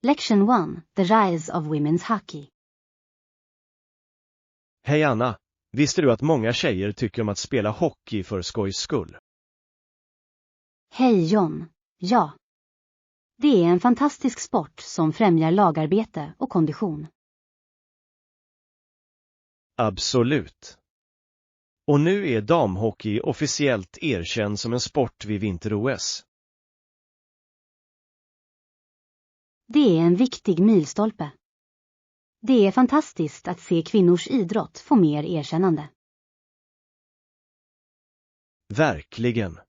Lection 1. The Rise of Women's Hockey. Hej Anna, visste du att många tjejer tycker om att spela hockey för skojs skull? Hej John. Ja. Det är en fantastisk sport som främjar lagarbete och kondition. Absolut. Och nu är damhockey officiellt erkänd som en sport vid vinter-OS. Det är en viktig milstolpe. Det är fantastiskt att se kvinnors idrott få mer erkännande. Verkligen.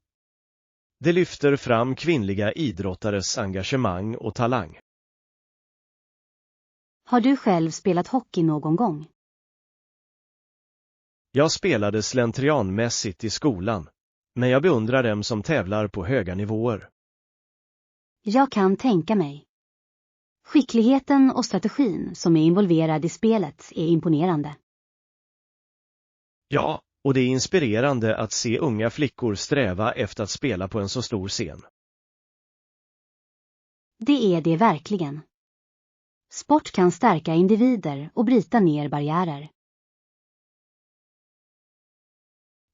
Det lyfter fram kvinnliga idrottares engagemang och talang. Har du själv spelat hockey någon gång? Jag spelade slentrianmässigt i skolan, men jag beundrar dem som tävlar på höga nivåer. Jag kan tänka mig. Skickligheten och strategin som är involverad i spelet är imponerande. Ja, och det är inspirerande att se unga flickor sträva efter att spela på en så stor scen. Det är det verkligen. Sport kan stärka individer och bryta ner barriärer.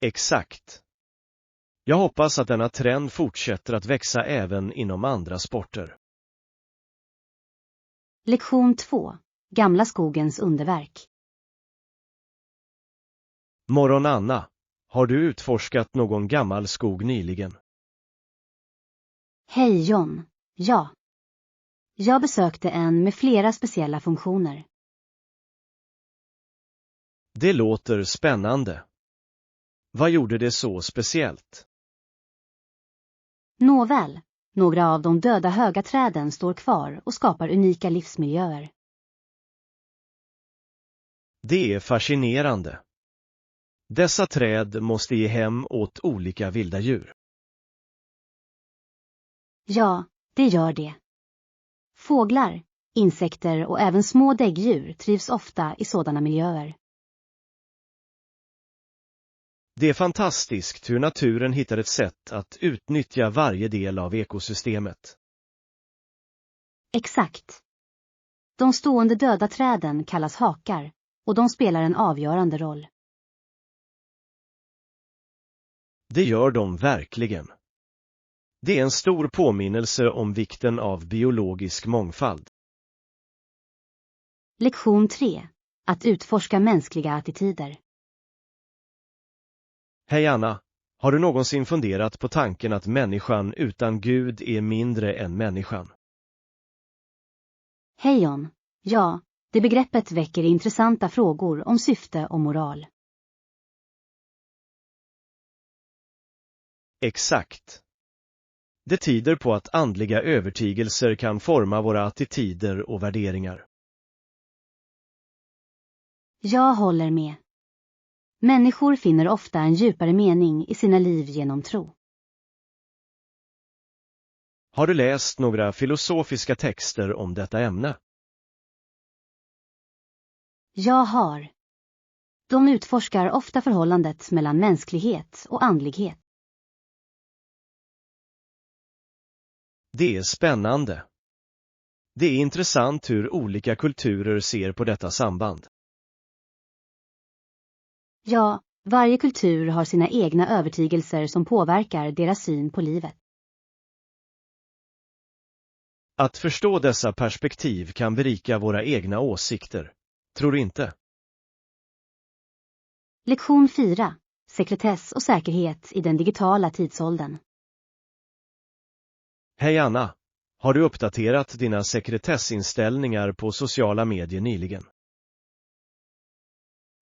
Exakt. Jag hoppas att denna trend fortsätter att växa även inom andra sporter. Lektion 2. Gamla skogens underverk. Morgon Anna, har du utforskat någon gammal skog nyligen? Hej John. Ja. Jag besökte en med flera speciella funktioner. Det låter spännande. Vad gjorde det så speciellt? Nåväl, några av de döda höga träden står kvar och skapar unika livsmiljöer. Det är fascinerande. Dessa träd måste ge hem åt olika vilda djur. Ja, det gör det. Fåglar, insekter och även små däggdjur trivs ofta i sådana miljöer. Det är fantastiskt hur naturen hittar ett sätt att utnyttja varje del av ekosystemet. Exakt. De stående döda träden kallas hakar och de spelar en avgörande roll. Det gör de verkligen. Det är en stor påminnelse om vikten av biologisk mångfald. Lektion 3. Att utforska mänskliga attityder. Hej Anna, har du någonsin funderat på tanken att människan utan Gud är mindre än människan? Hej John. Ja, det begreppet väcker intressanta frågor om syfte och moral. Exakt. Det tyder på att andliga övertygelser kan forma våra attityder och värderingar. Jag håller med. Människor finner ofta en djupare mening i sina liv genom tro. Har du läst några filosofiska texter om detta ämne? Jag har. De utforskar ofta förhållandet mellan mänsklighet och andlighet. Det är spännande. Det är intressant hur olika kulturer ser på detta samband. Ja, varje kultur har sina egna övertygelser som påverkar deras syn på livet. Att förstå dessa perspektiv kan berika våra egna åsikter, tror du inte? Lektion 4. Sekretess och säkerhet i den digitala tidsåldern. Hej Anna, har du uppdaterat dina sekretessinställningar på sociala medier nyligen?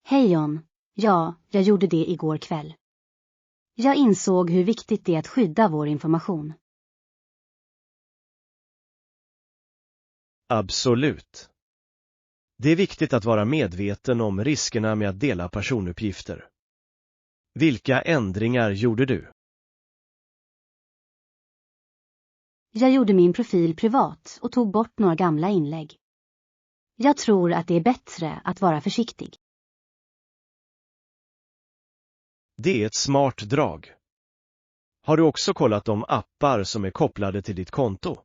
Hej John. Ja, jag gjorde det igår kväll. Jag insåg hur viktigt det är att skydda vår information. Absolut. Det är viktigt att vara medveten om riskerna med att dela personuppgifter. Vilka ändringar gjorde du? Jag gjorde min profil privat och tog bort några gamla inlägg. Jag tror att det är bättre att vara försiktig. Det är ett smart drag. Har du också kollat de appar som är kopplade till ditt konto?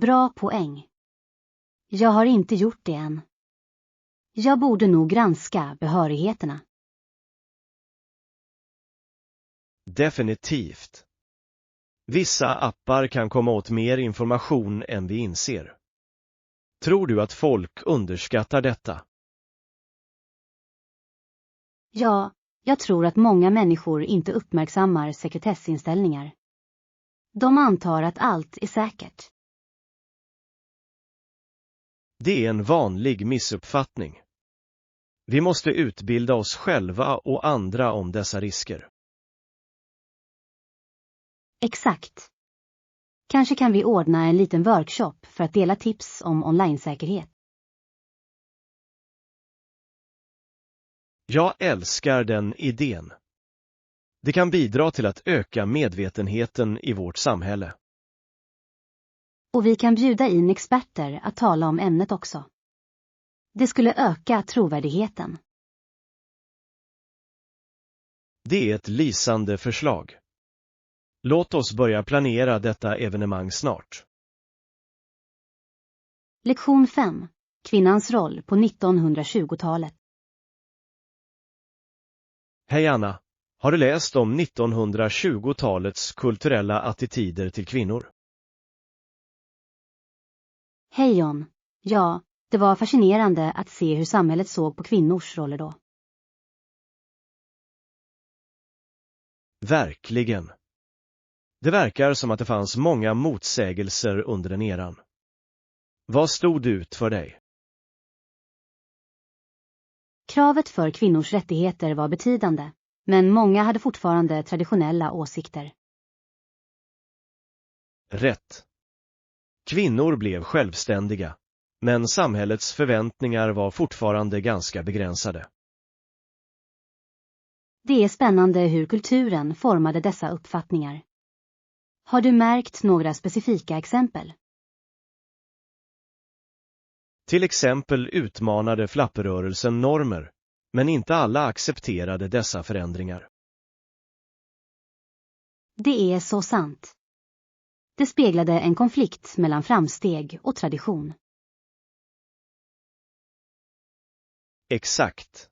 Bra poäng. Jag har inte gjort det än. Jag borde nog granska behörigheterna. Definitivt. Vissa appar kan komma åt mer information än vi inser. Tror du att folk underskattar detta? Ja, jag tror att många människor inte uppmärksammar sekretessinställningar. De antar att allt är säkert. Det är en vanlig missuppfattning. Vi måste utbilda oss själva och andra om dessa risker. Exakt. Kanske kan vi ordna en liten workshop för att dela tips om onlinesäkerhet. Jag älskar den idén. Det kan bidra till att öka medvetenheten i vårt samhälle. Och vi kan bjuda in experter att tala om ämnet också. Det skulle öka trovärdigheten. Det är ett lysande förslag. Låt oss börja planera detta evenemang snart. Lektion 5. Kvinnans roll på 1920-talet. Hej Anna, har du läst om 1920-talets kulturella attityder till kvinnor? Hej John. Ja, det var fascinerande att se hur samhället såg på kvinnors roller då. Verkligen. Det verkar som att det fanns många motsägelser under den eran. Vad stod ut för dig? Kravet för kvinnors rättigheter var betydande, men många hade fortfarande traditionella åsikter. Rätt. Kvinnor blev självständiga, men samhällets förväntningar var fortfarande ganska begränsade. Det är spännande hur kulturen formade dessa uppfattningar. Har du märkt några specifika exempel? Till exempel utmanade flapprörelsen normer, men inte alla accepterade dessa förändringar. Det är så sant. Det speglade en konflikt mellan framsteg och tradition. Exakt.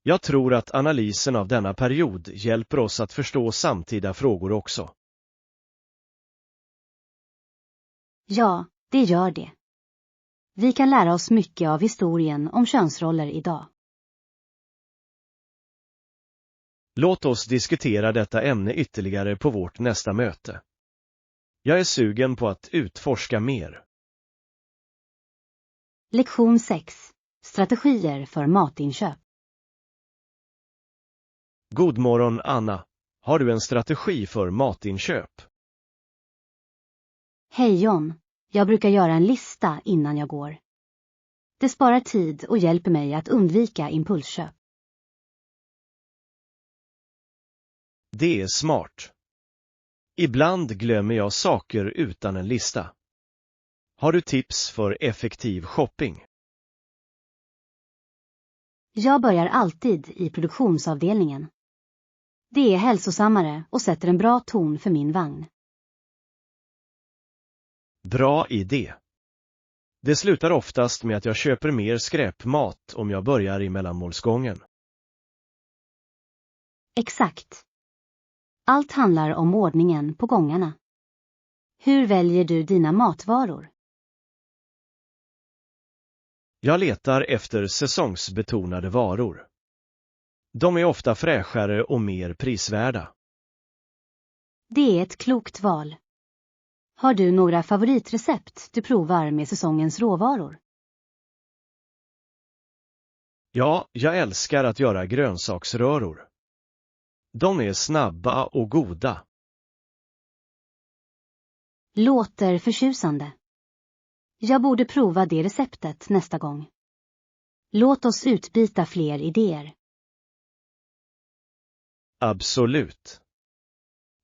Jag tror att analysen av denna period hjälper oss att förstå samtida frågor också. Ja, det gör det. Vi kan lära oss mycket av historien om könsroller idag. Låt oss diskutera detta ämne ytterligare på vårt nästa möte. Jag är sugen på att utforska mer. Lektion 6. Strategier för matinköp. God morgon Anna. Har du en strategi för matinköp? Hej John. Jag brukar göra en lista innan jag går. Det sparar tid och hjälper mig att undvika impulsköp. Det är smart. Ibland glömmer jag saker utan en lista. Har du tips för effektiv shopping? Jag börjar alltid i produktionsavdelningen. Det är hälsosammare och sätter en bra ton för min vagn. Bra idé. Det slutar oftast med att jag köper mer skräpmat om jag börjar i mellanmålsgången. Exakt. Allt handlar om ordningen på gångarna. Hur väljer du dina matvaror? Jag letar efter säsongsbetonade varor. De är ofta fräschare och mer prisvärda. Det är ett klokt val. Har du några favoritrecept du provar med säsongens råvaror? Ja, jag älskar att göra grönsaksröror. De är snabba och goda. Låter förtjusande. Jag borde prova det receptet nästa gång. Låt oss utbyta fler idéer. Absolut.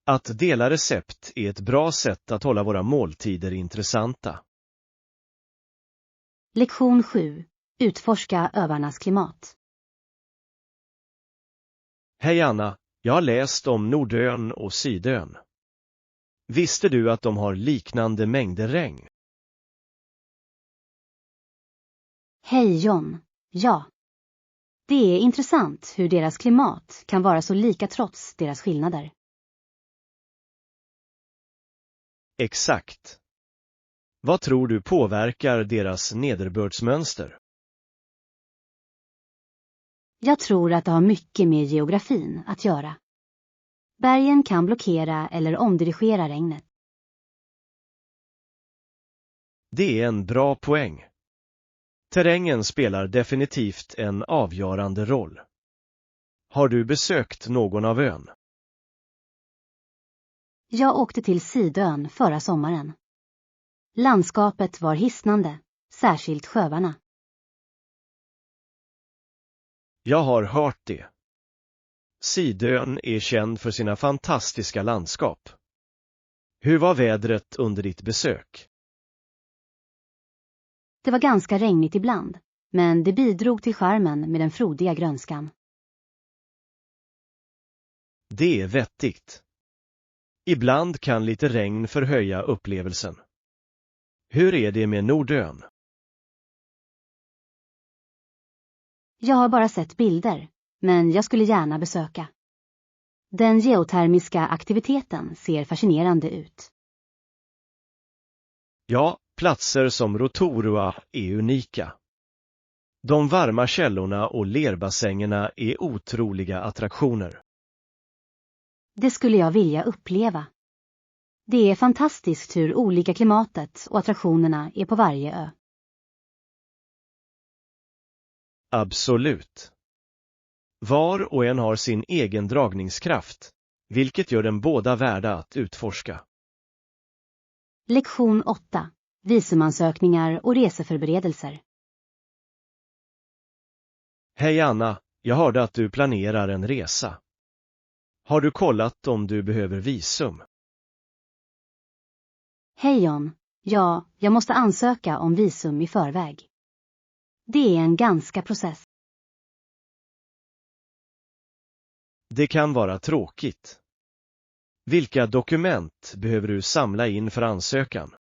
Att dela recept är ett bra sätt att hålla våra måltider intressanta. Lektion 7. Utforska öarnas klimat. Hej Anna, jag har läst om Nordön och Sydön. Visste du att de har liknande mängder regn? Hej John. Ja. Det är intressant hur deras klimat kan vara så lika trots deras skillnader. Exakt. Vad tror du påverkar deras nederbördsmönster? Jag tror att det har mycket med geografin att göra. Bergen kan blockera eller omdirigera regnet. Det är en bra poäng. Terrängen spelar definitivt en avgörande roll. Har du besökt någon av ön? Jag åkte till Sidön förra sommaren. Landskapet var hisnande, särskilt sjöarna. Jag har hört det. Sidön är känd för sina fantastiska landskap. Hur var vädret under ditt besök? Det var ganska regnigt ibland, men det bidrog till charmen med den frodiga grönskan. Det är vettigt. Ibland kan lite regn förhöja upplevelsen. Hur är det med Nordön? Jag har bara sett bilder, men jag skulle gärna besöka. Den geotermiska aktiviteten ser fascinerande ut. Ja, platser som Rotorua är unika. De varma källorna och lerbassängerna är otroliga attraktioner. Det skulle jag vilja uppleva. Det är fantastiskt hur olika klimatet och attraktionerna är på varje ö. Absolut. Var och en har sin egen dragningskraft, vilket gör dem båda värda att utforska. Lektion 8. Visumansökningar och reseförberedelser. Hej Anna, jag hörde att du planerar en resa. Har du kollat om du behöver visum? Hej John. Ja, jag måste ansöka om visum i förväg. Det är en ganska process. Det kan vara tråkigt. Vilka dokument behöver du samla in för ansökan?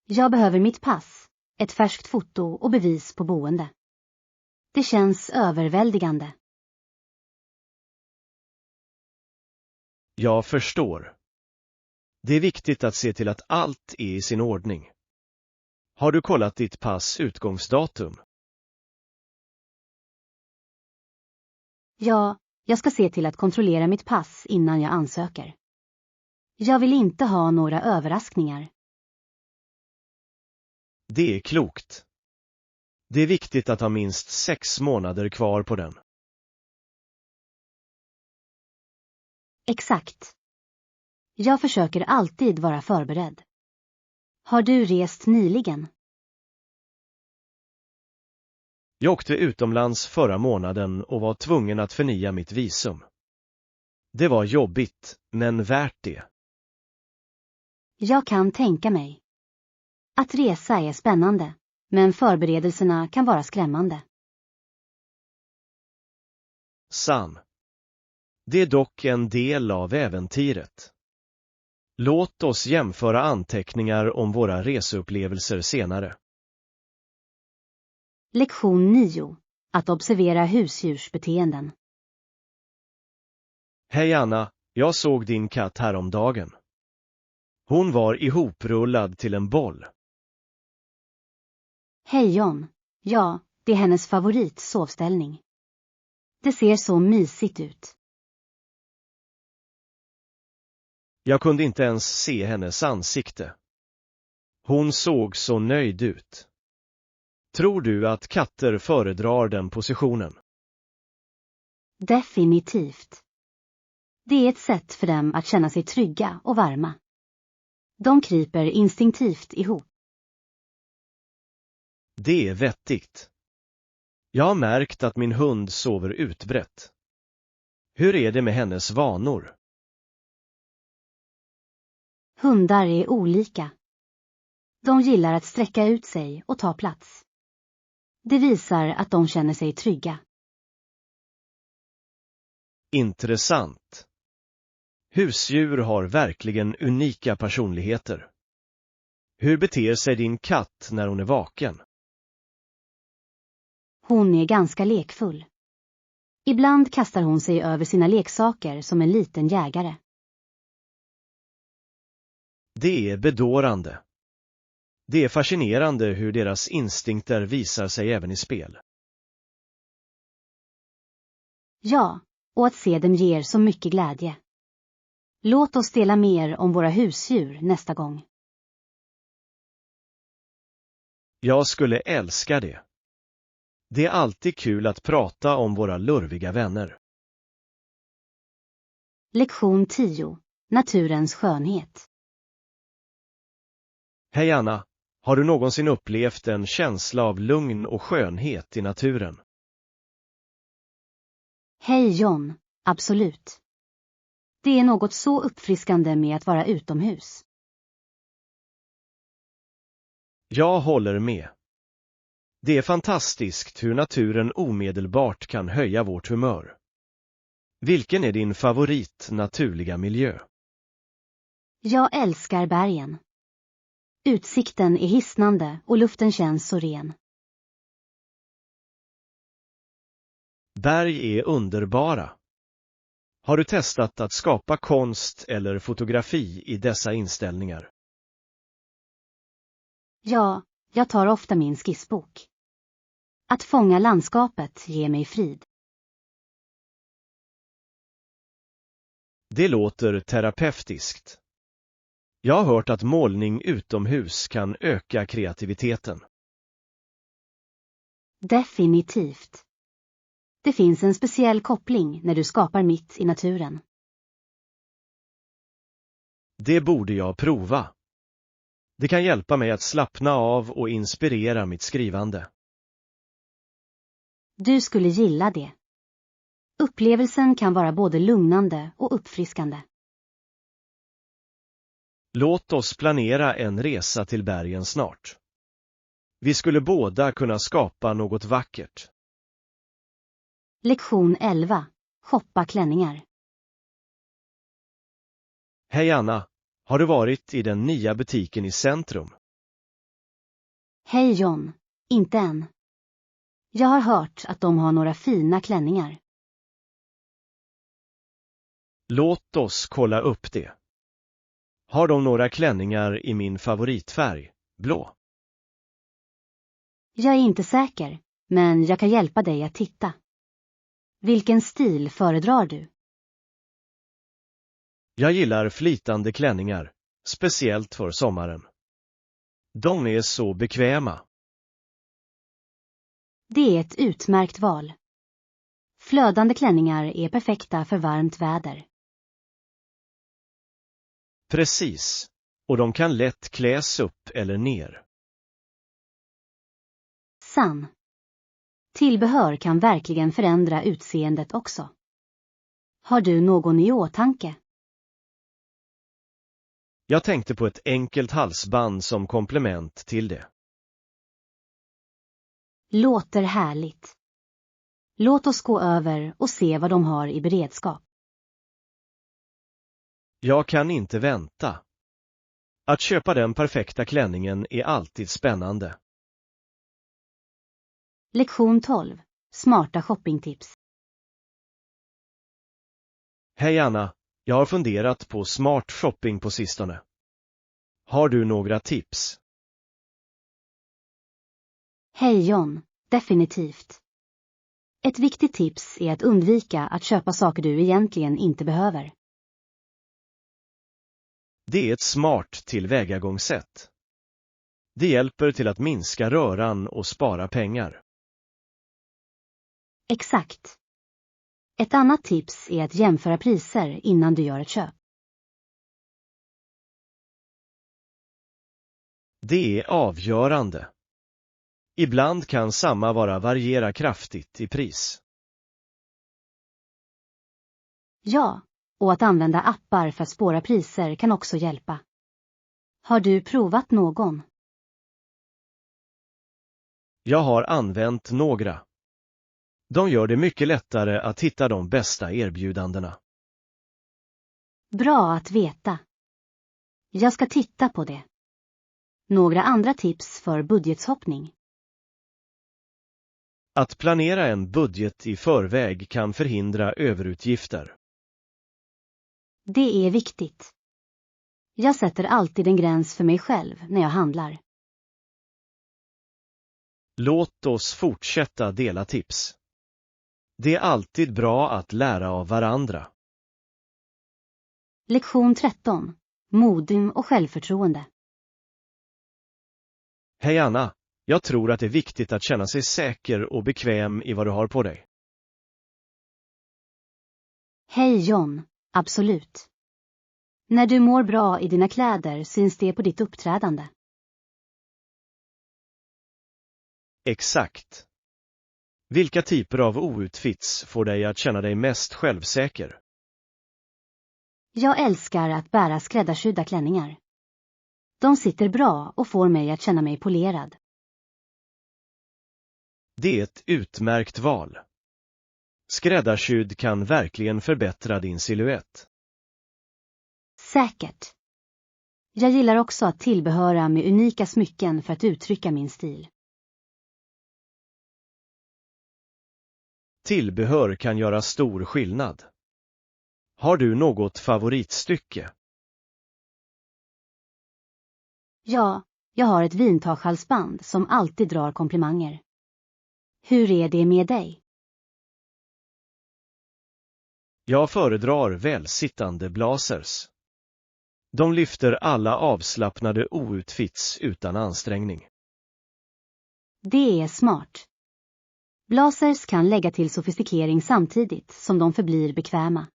Jag behöver mitt pass, ett färskt foto och bevis på boende. Det känns överväldigande. Jag förstår. Det är viktigt att se till att allt är i sin ordning. Har du kollat ditt pass utgångsdatum? Ja, jag ska se till att kontrollera mitt pass innan jag ansöker. Jag vill inte ha några överraskningar. Det är klokt. Det är viktigt att ha minst 6 månader kvar på den. Exakt. Jag försöker alltid vara förberedd. Har du rest nyligen? Jag åkte utomlands förra månaden och var tvungen att förnya mitt visum. Det var jobbigt, men värt det. Jag kan tänka mig. Att resa är spännande, men förberedelserna kan vara skrämmande. Sann. Det är dock en del av äventyret. Låt oss jämföra anteckningar om våra reseupplevelser senare. Lektion 9. Att observera husdjursbeteenden. Hej Anna, jag såg din katt häromdagen. Hon var ihoprullad till en boll. Hej John. Ja, det är hennes favoritsovställning. Det ser så mysigt ut. Jag kunde inte ens se hennes ansikte. Hon såg så nöjd ut. Tror du att katter föredrar den positionen? Definitivt. Det är ett sätt för dem att känna sig trygga och varma. De kryper instinktivt ihop. Det är vettigt. Jag har märkt att min hund sover utbrett. Hur är det med hennes vanor? Hundar är olika. De gillar att sträcka ut sig och ta plats. Det visar att de känner sig trygga. Intressant. Husdjur har verkligen unika personligheter. Hur beter sig din katt när hon är vaken? Hon är ganska lekfull. Ibland kastar hon sig över sina leksaker som en liten jägare. Det är bedårande. Det är fascinerande hur deras instinkter visar sig även i spel. Ja, och att se dem ger så mycket glädje. Låt oss dela mer om våra husdjur nästa gång. Jag skulle älska det. Det är alltid kul att prata om våra lurviga vänner. Lektion 10. Naturens skönhet. Hej Anna, har du någonsin upplevt en känsla av lugn och skönhet i naturen? Hej John, absolut. Det är något så uppfriskande med att vara utomhus. Jag håller med. Det är fantastiskt hur naturen omedelbart kan höja vårt humör. Vilken är din favorit naturliga miljö? Jag älskar bergen. Utsikten är hisnande och luften känns så ren. Berg är underbara. Har du testat att skapa konst eller fotografi i dessa inställningar? Ja, jag tar ofta min skissbok. Att fånga landskapet ger mig frid. Det låter terapeutiskt. Jag har hört att målning utomhus kan öka kreativiteten. Definitivt. Det finns en speciell koppling när du skapar mitt i naturen. Det borde jag prova. Det kan hjälpa mig att slappna av och inspirera mitt skrivande. Du skulle gilla det. Upplevelsen kan vara både lugnande och uppfriskande. Låt oss planera en resa till bergen snart. Vi skulle båda kunna skapa något vackert. Lektion 11. Shoppa klänningar. Hej Anna, har du varit i den nya butiken i centrum? Hej John, inte än. Jag har hört att de har några fina klänningar. Låt oss kolla upp det. Har de några klänningar i min favoritfärg, blå? Jag är inte säker, men jag kan hjälpa dig att titta. Vilken stil föredrar du? Jag gillar flytande klänningar, speciellt för sommaren. De är så bekväma. Det är ett utmärkt val. Flödande klänningar är perfekta för varmt väder. Precis, och de kan lätt kläs upp eller ner. Sann. Tillbehör kan verkligen förändra utseendet också. Har du någon i åtanke? Jag tänkte på ett enkelt halsband som komplement till det. Låter härligt. Låt oss gå över och se vad de har i beredskap. Jag kan inte vänta. Att köpa den perfekta klänningen är alltid spännande. Lektion 12. Smarta shoppingtips. Hej Anna, jag har funderat på smart shopping på sistone. Har du några tips? Hej John, definitivt. Ett viktigt tips är att undvika att köpa saker du egentligen inte behöver. Det är ett smart tillvägagångssätt. Det hjälper till att minska röran och spara pengar. Exakt. Ett annat tips är att jämföra priser innan du gör ett köp. Det är avgörande. Ibland kan samma vara variera kraftigt i pris. Ja, och att använda appar för att spåra priser kan också hjälpa. Har du provat någon? Jag har använt några. De gör det mycket lättare att hitta de bästa erbjudandena. Bra att veta. Jag ska titta på det. några andra tips för budgetshoppning? Att planera en budget i förväg kan förhindra överutgifter. Det är viktigt. Jag sätter alltid en gräns för mig själv när jag handlar. Låt oss fortsätta dela tips. Det är alltid bra att lära av varandra. Lektion 13. Mod och självförtroende. Hej Anna, jag tror att det är viktigt att känna sig säker och bekväm i vad du har på dig. Hej John, absolut. När du mår bra i dina kläder syns det på ditt uppträdande. Exakt. Vilka typer av outfits får dig att känna dig mest självsäker? Jag älskar att bära skräddarsydda klänningar. De sitter bra och får mig att känna mig polerad. Det är ett utmärkt val. Skräddarsydd kan verkligen förbättra din silhuett. Säkert. Jag gillar också att tillbehöra med unika smycken för att uttrycka min stil. Tillbehör kan göra stor skillnad. Har du något favoritstycke? Ja, jag har ett vintagehalsband som alltid drar komplimanger. Hur är det med dig? Jag föredrar välsittande blazers. De lyfter alla avslappnade outfits utan ansträngning. Det är smart. Blazers kan lägga till sofistikering samtidigt som de förblir bekväma.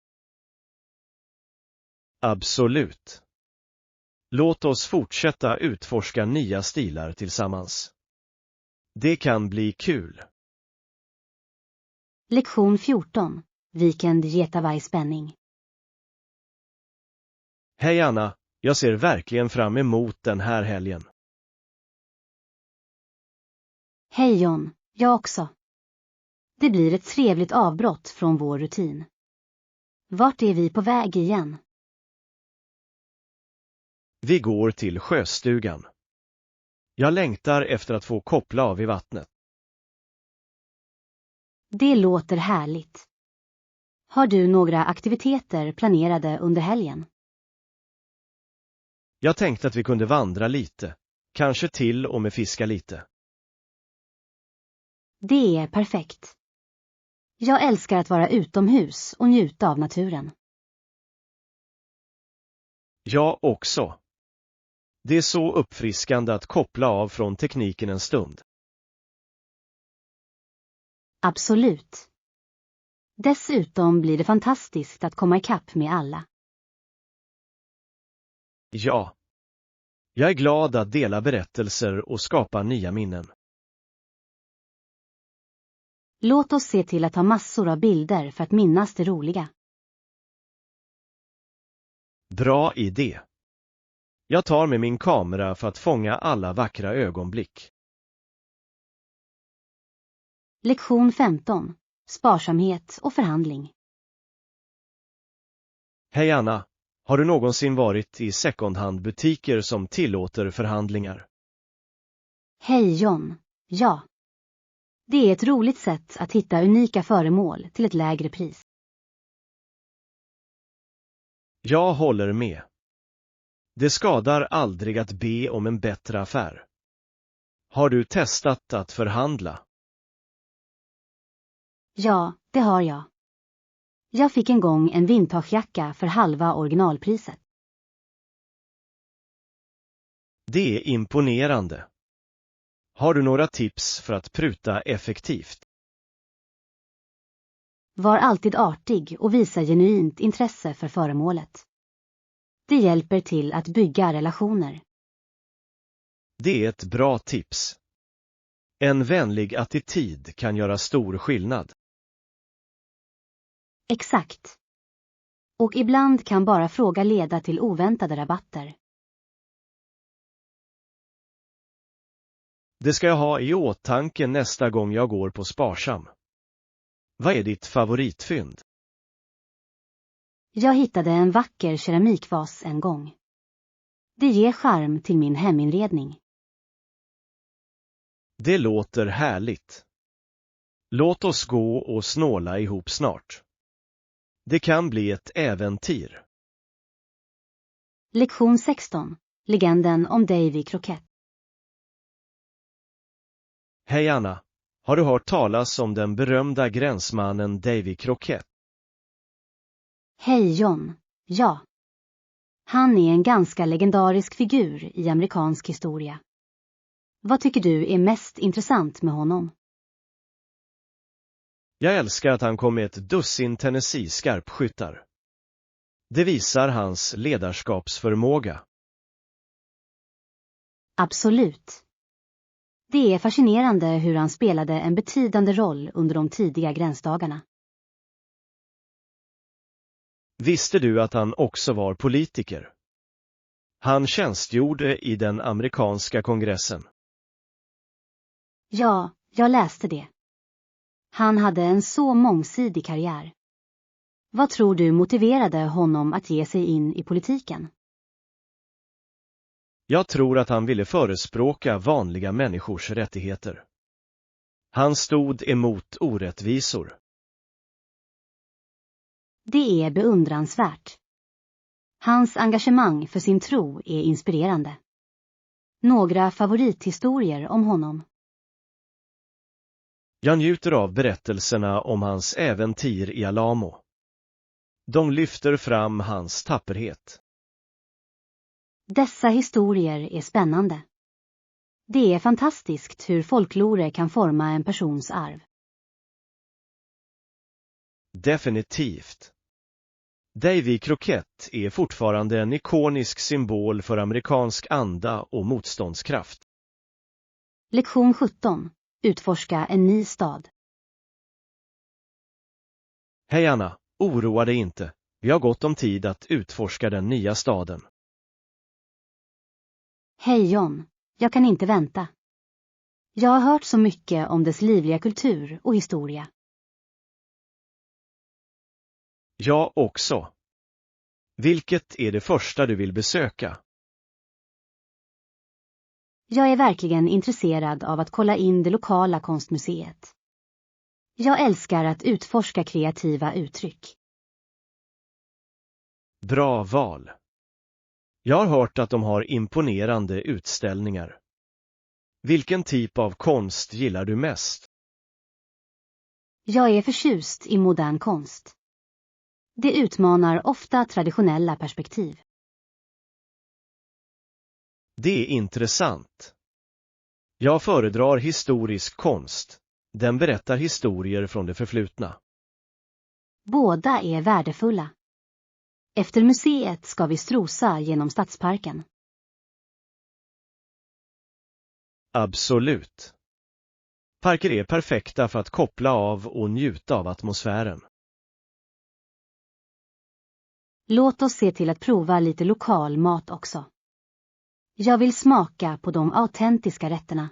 Absolut. Låt oss fortsätta utforska nya stilar tillsammans. Det kan bli kul. Lektion 14. Weekend getavaj spänning. Hej Anna, jag ser verkligen fram emot den här helgen. Hej John, jag också. Det blir ett trevligt avbrott från vår rutin. Vart är vi på väg igen? Vi går till sjöstugan. Jag längtar efter att få koppla av i vattnet. Det låter härligt. Har du några aktiviteter planerade under helgen? Jag tänkte att vi kunde vandra lite, kanske till och med fiska lite. Det är perfekt. Jag älskar att vara utomhus och njuta av naturen. Jag också. Det är så uppfriskande att koppla av från tekniken en stund. Absolut. Dessutom blir det fantastiskt att komma ikapp med alla. Ja. Jag är glad att dela berättelser och skapa nya minnen. Låt oss se till att ha massor av bilder för att minnas det roliga. Bra idé. Jag tar med min kamera för att fånga alla vackra ögonblick. Lektion 15. Sparsamhet och förhandling. Hej Anna, har du någonsin varit i secondhand-butiker som tillåter förhandlingar? Hej John, ja. Det är ett roligt sätt att hitta unika föremål till ett lägre pris. Jag håller med. Det skadar aldrig att be om en bättre affär. Har du testat att förhandla? Ja, det har jag. Jag fick en gång en vintagejacka för halva originalpriset. Det är imponerande. Har du några tips för att pruta effektivt? Var alltid artig och visa genuint intresse för föremålet. Det hjälper till att bygga relationer. Det är ett bra tips. En vänlig attityd kan göra stor skillnad. Exakt. Och ibland kan bara fråga leda till oväntade rabatter. Det ska jag ha i åtanke nästa gång jag går på Sparsam. Vad är ditt favoritfynd? Jag hittade en vacker keramikvas en gång. Det ger charm till min heminredning. Det låter härligt. Låt oss gå och snåla ihop snart. Det kan bli ett äventyr. Lektion 16. Legenden om Davy Crockett. Hej Anna, har du hört talas om den berömda gränsmannen Davy Crockett? Hej John. Ja. Han är en ganska legendarisk figur i amerikansk historia. Vad tycker du är mest intressant med honom? Jag älskar att han kom med ett dussin Tennessee-skarpskyttar. Det visar hans ledarskapsförmåga. Absolut. Det är fascinerande hur han spelade en betydande roll under de tidiga gränsdagarna. Visste du att han också var politiker? Han tjänstgjorde i den amerikanska kongressen. Ja, jag läste det. Han hade en så mångsidig karriär. Vad tror du motiverade honom att ge sig in i politiken? Jag tror att han ville förespråka vanliga människors rättigheter. Han stod emot orättvisor. Det är beundransvärt. Hans engagemang för sin tro är inspirerande. Några favorithistorier om honom? Jag njuter av berättelserna om hans äventyr i Alamo. De lyfter fram hans tapperhet. Dessa historier är spännande. Det är fantastiskt hur folklore kan forma en persons arv. Definitivt. Davy Crockett är fortfarande en ikonisk symbol för amerikansk anda och motståndskraft. Lektion 17. Utforska en ny stad. Hej Anna, oroa dig inte. Vi har gott om tid att utforska den nya staden. Hej John, jag kan inte vänta. Jag har hört så mycket om dess livliga kultur och historia. Jag också. Vilket är det första du vill besöka? Jag är verkligen intresserad av att kolla in det lokala konstmuseet. Jag älskar att utforska kreativa uttryck. Bra val. Jag har hört att de har imponerande utställningar. Vilken typ av konst gillar du mest? Jag är förtjust i modern konst. Det utmanar ofta traditionella perspektiv. Det är intressant. Jag föredrar historisk konst. Den berättar historier från det förflutna. Båda är värdefulla. Efter museet ska vi strosa genom stadsparken. Absolut. Parker är perfekta för att koppla av och njuta av atmosfären. Låt oss se till att prova lite lokal mat också. Jag vill smaka på de autentiska rätterna.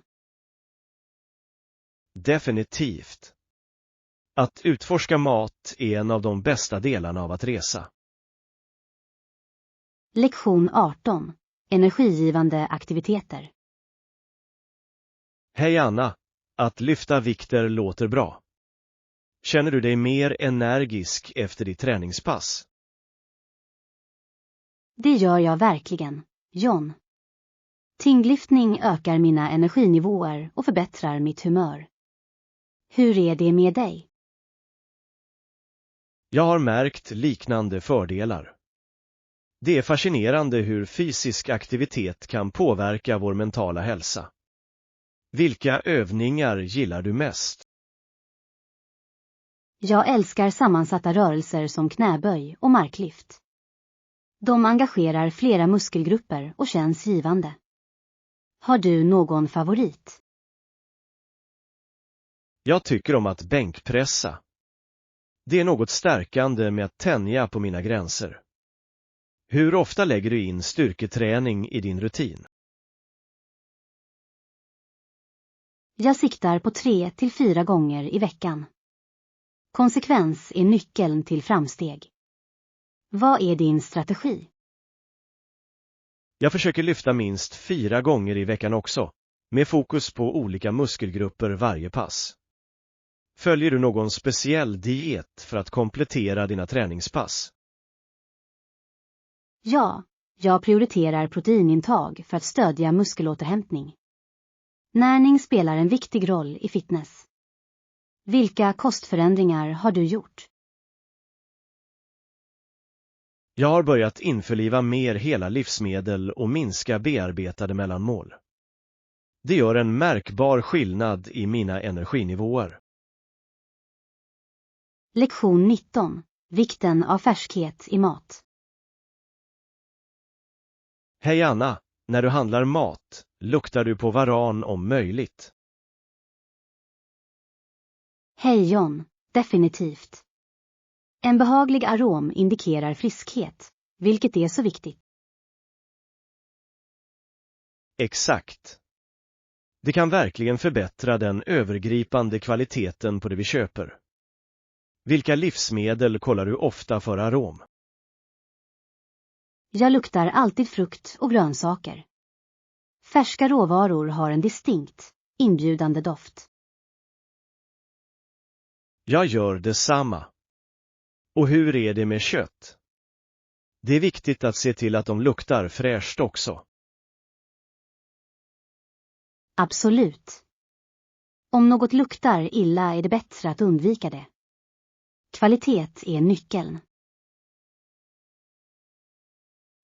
Definitivt. Att utforska mat är en av de bästa delarna av att resa. Lektion 18. Energigivande aktiviteter. Hej Anna, att lyfta vikter låter bra. Känner du dig mer energisk efter ditt träningspass? Det gör jag verkligen, John. Tyngdlyftning ökar mina energinivåer och förbättrar mitt humör. Hur är det med dig? Jag har märkt liknande fördelar. Det är fascinerande hur fysisk aktivitet kan påverka vår mentala hälsa. Vilka övningar gillar du mest? Jag älskar sammansatta rörelser som knäböj och marklyft. De engagerar flera muskelgrupper och känns givande. Har du någon favorit? Jag tycker om att bänkpressa. Det är något stärkande med att tänja på mina gränser. Hur ofta lägger du in styrketräning i din rutin? Jag siktar på 3 till 4 gånger i veckan. Konsekvens är nyckeln till framsteg. Vad är din strategi? Jag försöker lyfta minst 4 gånger i veckan också. med fokus på olika muskelgrupper varje pass. Följer du någon speciell diet för att komplettera dina träningspass? Ja, jag prioriterar proteinintag för att stödja muskelåterhämtning. Näring spelar en viktig roll i fitness. Vilka kostförändringar har du gjort? Jag har börjat införliva mer hela livsmedel och minska bearbetade mellanmål. Det gör en märkbar skillnad i mina energinivåer. Lektion 19. Vikten av färskhet i mat. Hej Anna, när du handlar mat, luktar du på varan om möjligt? Hej John, definitivt. En behaglig arom indikerar friskhet, vilket är så viktigt. Exakt. Det kan verkligen förbättra den övergripande kvaliteten på det vi köper. Vilka livsmedel kollar du ofta för arom? Jag luktar alltid frukt och grönsaker. Färska råvaror har en distinkt, inbjudande doft. Jag gör detsamma. Och hur är det med kött? Det är viktigt att se till att de luktar fräscht också. Absolut. Om något luktar illa är det bättre att undvika det. Kvalitet är nyckeln.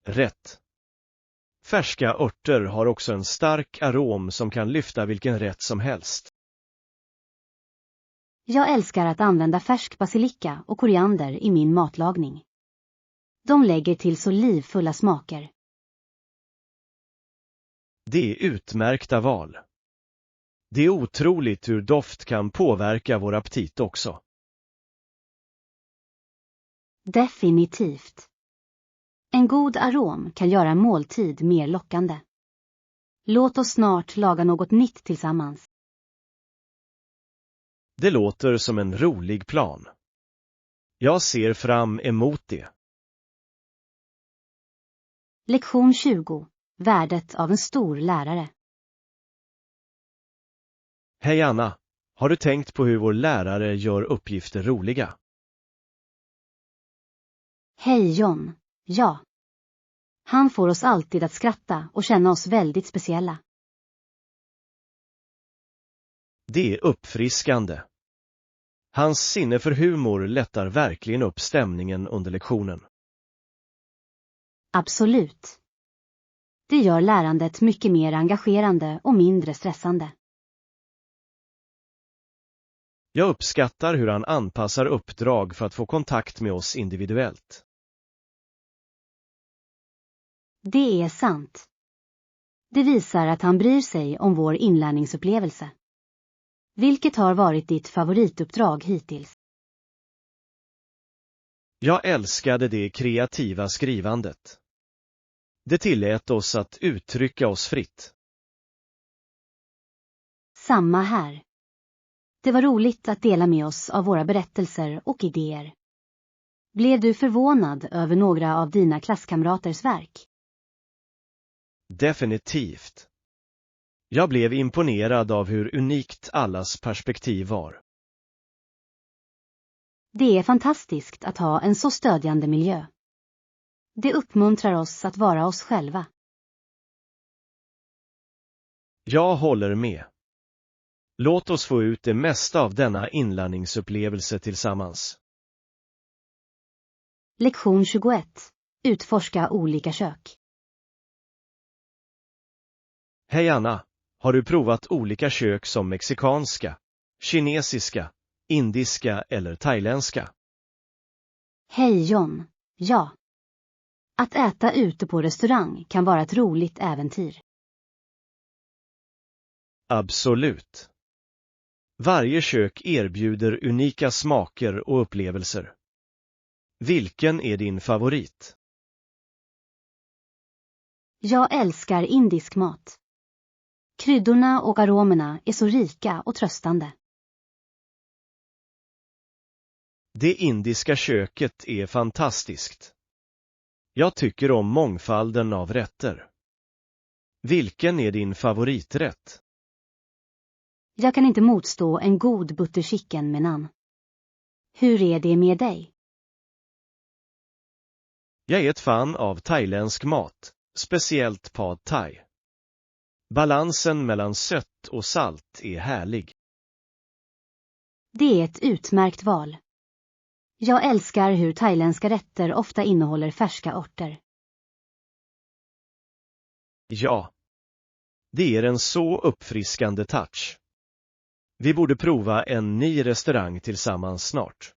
Rätt. Färska örter har också en stark arom som kan lyfta vilken rätt som helst. Jag älskar att använda färsk basilika och koriander i min matlagning. De lägger till så livfulla smaker. Det är utmärkta val. Det är otroligt hur doft kan påverka vår aptit också. Definitivt. En god arom kan göra en måltid mer lockande. Låt oss snart laga något nytt tillsammans. Det låter som en rolig plan. Jag ser fram emot det. Lektion 20. Värdet av en stor lärare. Hej Anna, har du tänkt på hur vår lärare gör uppgifter roliga? Hej John, ja. Han får oss alltid att skratta och känna oss väldigt speciella. Det är uppfriskande. Hans sinne för humor lättar verkligen upp stämningen under lektionen. Absolut. Det gör lärandet mycket mer engagerande och mindre stressande. Jag uppskattar hur han anpassar uppdrag för att få kontakt med oss individuellt. Det är sant. Det visar att han bryr sig om vår inlärningsupplevelse. Vilket har varit ditt favorituppdrag hittills? Jag älskade det kreativa skrivandet. Det tillät oss att uttrycka oss fritt. Samma här. Det var roligt att dela med oss av våra berättelser och idéer. Blev du förvånad över några av dina klasskamraters verk? Definitivt. Jag blev imponerad av hur unikt allas perspektiv var. Det är fantastiskt att ha en så stödjande miljö. Det uppmuntrar oss att vara oss själva. Jag håller med. Låt oss få ut det mesta av denna inlärningsupplevelse tillsammans. Lektion 21. Utforska olika kök. Hej Anna, har du provat olika kök som mexikanska, kinesiska, indiska eller thailändska? Hej John, ja. Att äta ute på restaurang kan vara ett roligt äventyr. Absolut. Varje kök erbjuder unika smaker och upplevelser. Vilken är din favorit? Jag älskar indisk mat. Kryddorna och aromerna är så rika och tröstande. Det indiska köket är fantastiskt. Jag tycker om mångfalden av rätter. Vilken är din favoriträtt? Jag kan inte motstå en god butter chicken med naan. Hur är det med dig? Jag är ett fan av thailändsk mat, speciellt pad thai. Balansen mellan sött och salt är härlig. Det är ett utmärkt val. Jag älskar hur thailändska rätter ofta innehåller färska örter. Ja. Det ger en så uppfriskande touch. Vi borde prova en ny restaurang tillsammans snart.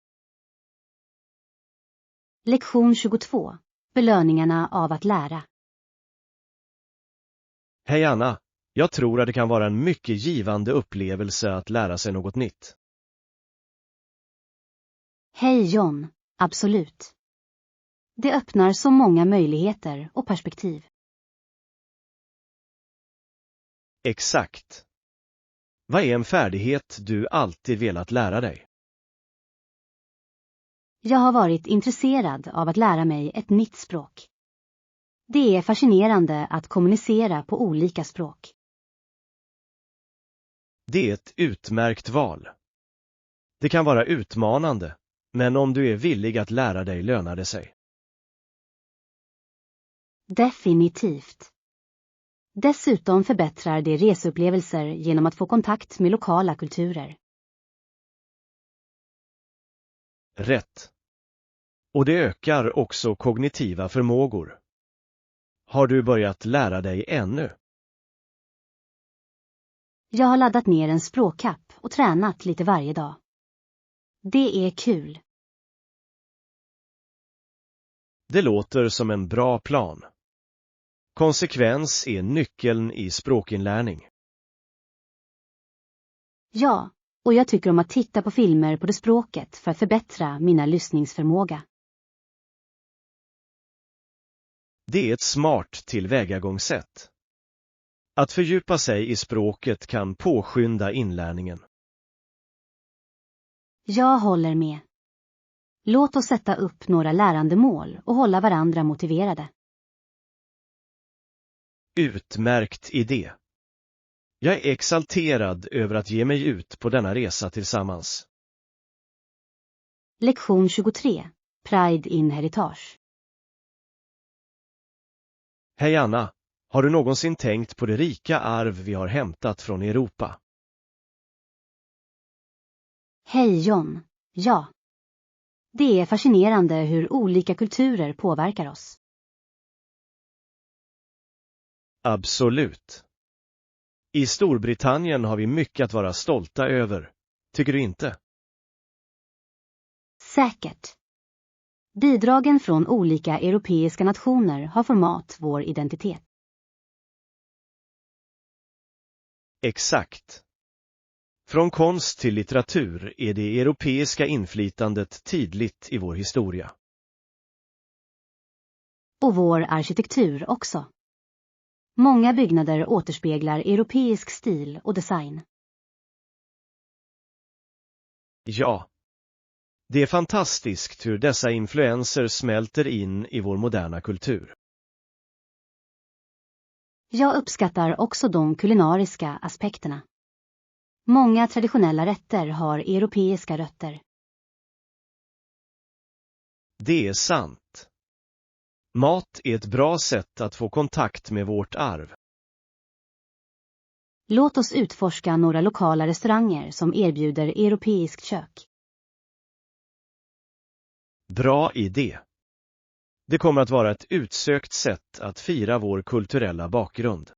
Lektion 22. Belöningarna av att lära. Hej Anna, jag tror att det kan vara en mycket givande upplevelse att lära sig något nytt. Hej John, absolut. Det öppnar så många möjligheter och perspektiv. Exakt. Vad är en färdighet du alltid velat lära dig? Jag har varit intresserad av att lära mig ett nytt språk. Det är fascinerande att kommunicera på olika språk. Det är ett utmärkt val. Det kan vara utmanande, men om du är villig att lära dig lönar det sig. Definitivt. Dessutom förbättrar det reseupplevelser genom att få kontakt med lokala kulturer. Rätt. Och det ökar också kognitiva förmågor. Har du börjat lära dig ännu? Jag har laddat ner en språkapp och tränat lite varje dag. Det är kul. Det låter som en bra plan. Konsekvens är nyckeln i språkinlärning. Ja, och jag tycker om att titta på filmer på det språket för att förbättra mina lyssningsförmåga. Det är ett smart tillvägagångssätt. Att fördjupa sig i språket kan påskynda inlärningen. Jag håller med. Låt oss sätta upp några lärandemål och hålla varandra motiverade. Utmärkt idé. Jag är exalterad över att ge mig ut på denna resa tillsammans. Lektion 23. Pride in heritage. Hej Anna, har du någonsin tänkt på det rika arv vi har hämtat från Europa? Hej John. Ja. Det är fascinerande hur olika kulturer påverkar oss. Absolut. I Storbritannien har vi mycket att vara stolta över, tycker du inte? Säkert. Bidragen från olika europeiska nationer har format vår identitet. Exakt. Från konst till litteratur är det europeiska inflytandet tydligt i vår historia. Och vår arkitektur också. Många byggnader återspeglar europeisk stil och design. Ja. Det är fantastiskt hur dessa influenser smälter in i vår moderna kultur. Jag uppskattar också de kulinariska aspekterna. Många traditionella rätter har europeiska rötter. Det är sant. Mat är ett bra sätt att få kontakt med vårt arv. Låt oss utforska några lokala restauranger som erbjuder europeiskt kök. Bra idé. Det kommer att vara ett utsökt sätt att fira vår kulturella bakgrund.